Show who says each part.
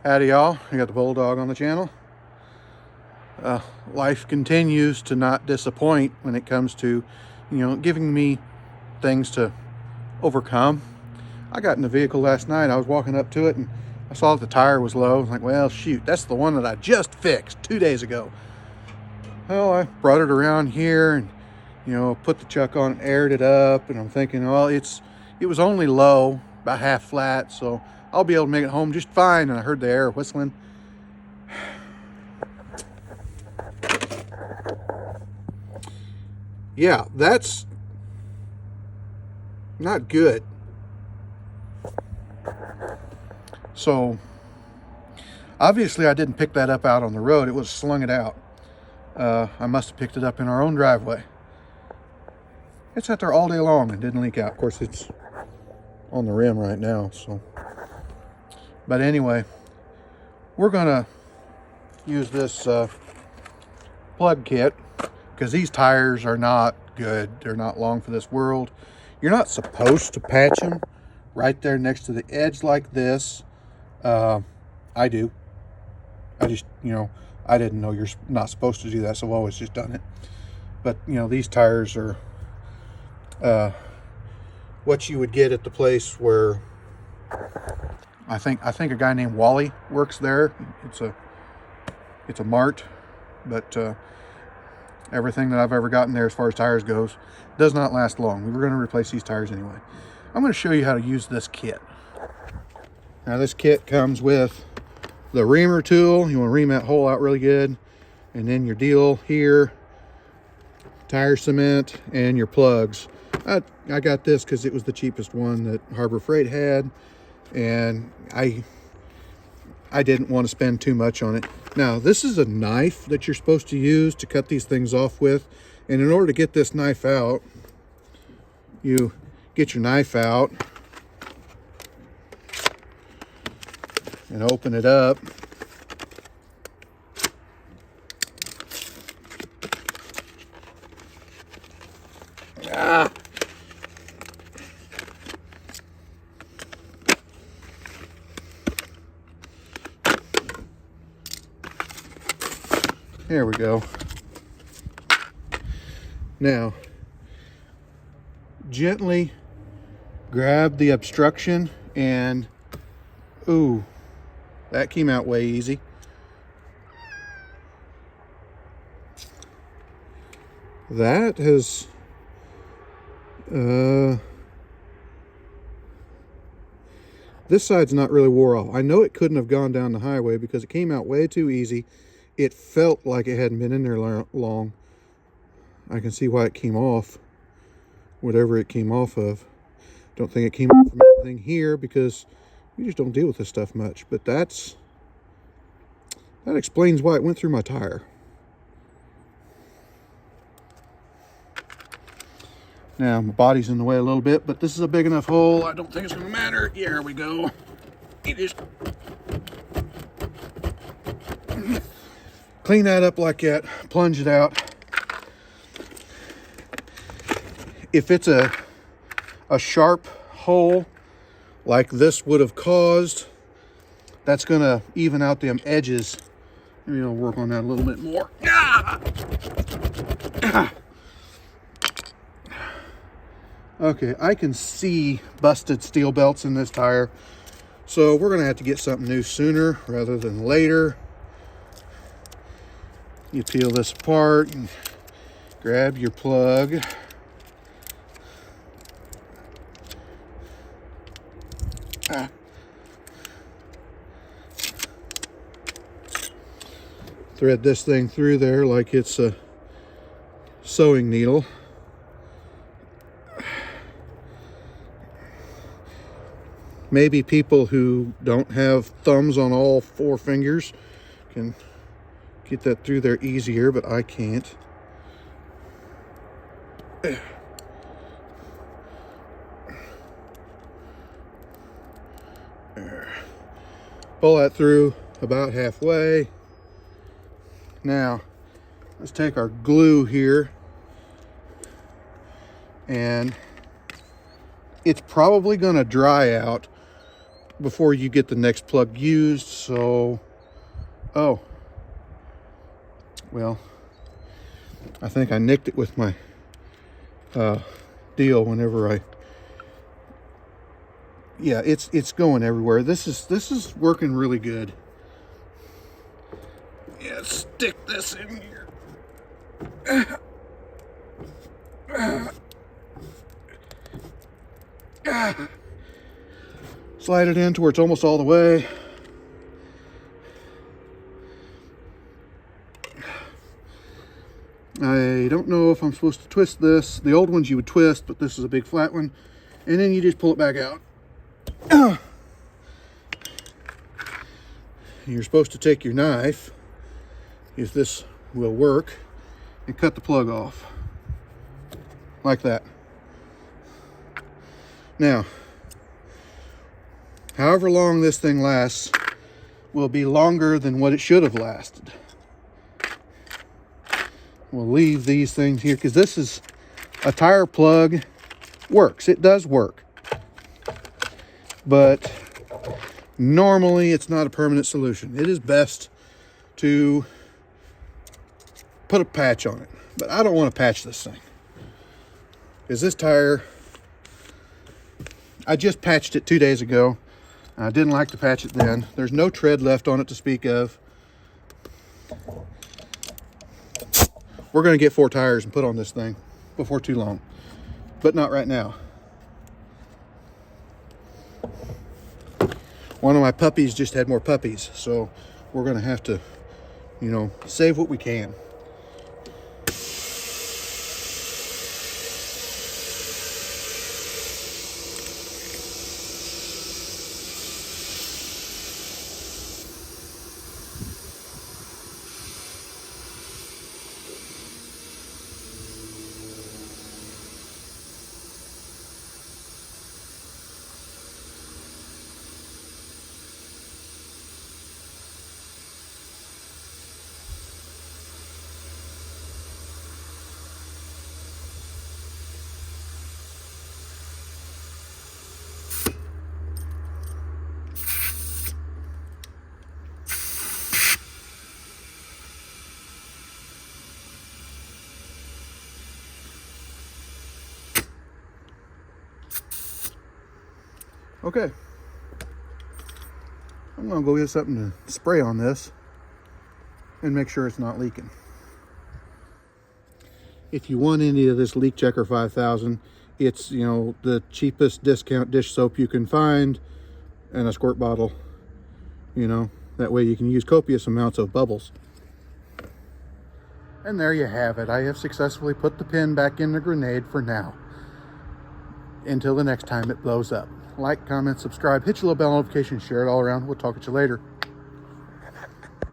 Speaker 1: Howdy y'all, I got the Bulldog on the channel. Life continues to not disappoint when it comes to, giving me things to overcome. I got in the vehicle last night, I was walking up to it and I saw that the tire was low. I was like, well shoot, that's the one that I just fixed 2 days ago. Well, I brought it around here and, put the chuck on and aired it up, and I'm thinking, well, it was only low, about half flat, so I'll be able to make it home just fine. And I heard the air whistling. Yeah, that's not good. So obviously I didn't pick that up out on the road. It was slung it out. I must have picked it up in our own driveway. It sat there all day long and didn't leak out. Of course, it's on the rim right now, so. But anyway, we're gonna use this plug kit because these tires are not good. They're not long for this world. You're not supposed to patch them right there next to the edge like this. I do. I just, I didn't know you're not supposed to do that, so I've always just done it. But, these tires are what you would get at the place where I think a guy named Wally works there. It's a mart, but everything that I've ever gotten there as far as tires goes does not last long. We were going to replace these tires anyway. I'm going to show you how to use this kit. Now this kit comes with the reamer tool. You want to ream that hole out really good, and then your deal here, tire cement, and your plugs. I got this because it was the cheapest one that Harbor Freight had, and I didn't want to spend too much on it. Now this is a knife that you're supposed to use to cut these things off with, and in order to get this knife out, you get your knife out and open it up. There we go. Now, gently grab the obstruction and, ooh, that came out way easy. That has, this side's not really wore off. I know it couldn't have gone down the highway because it came out way too easy. It felt like it hadn't been in there long. I can see why it came off, whatever it came off of. Don't think it came off from anything here because we just don't deal with this stuff much. But that explains why it went through my tire. Now my body's in the way a little bit, but this is a big enough hole. I don't think it's gonna matter. Here we go. You just clean that up like that, plunge it out. If it's a sharp hole like this would have caused, that's gonna even out them edges. Maybe I'll work on that a little bit more. Okay, I can see busted steel belts in this tire, so we're gonna have to get something new sooner rather than later. You peel this apart and grab your plug. Thread this thing through there like it's a sewing needle. Maybe people who don't have thumbs on all 4 fingers can get that through there easier, but I can't. Pull that through about halfway. Now, let's take our glue here, and it's probably going to dry out before you get the next plug used. So, oh, well, I think I nicked it with my deal whenever yeah, it's going everywhere. This is working really good. Yeah, stick this in here. Slide it in to where it's almost all the way. I don't know if I'm supposed to twist this. The old ones you would twist, but this is a big flat one. And then you just pull it back out. You're supposed to take your knife, if this will work, and cut the plug off. Like that. Now, however long this thing lasts will be longer than what it should have lasted. We'll leave these things here because this is a tire plug. Works. It does work. But normally it's not a permanent solution. It is best to put a patch on it. But I don't want to patch this thing. Because this tire, I just patched it 2 days ago. I didn't like to patch it then. There's no tread left on it to speak of. We're going to get 4 tires and put on this thing before too long, but not right now. One of my puppies just had more puppies, so we're going to have to, you know, save what we can. Okay, I'm gonna go get something to spray on this and make sure it's not leaking. If you want any of this Leak Checker 5000, it's, you know, the cheapest discount dish soap you can find, and a squirt bottle, you know, that way you can use copious amounts of bubbles. And there you have it. I have successfully put the pin back in the grenade for now, until the next time it blows up. Like, comment, subscribe, hit your little bell notification, share it all around. We'll talk at you later.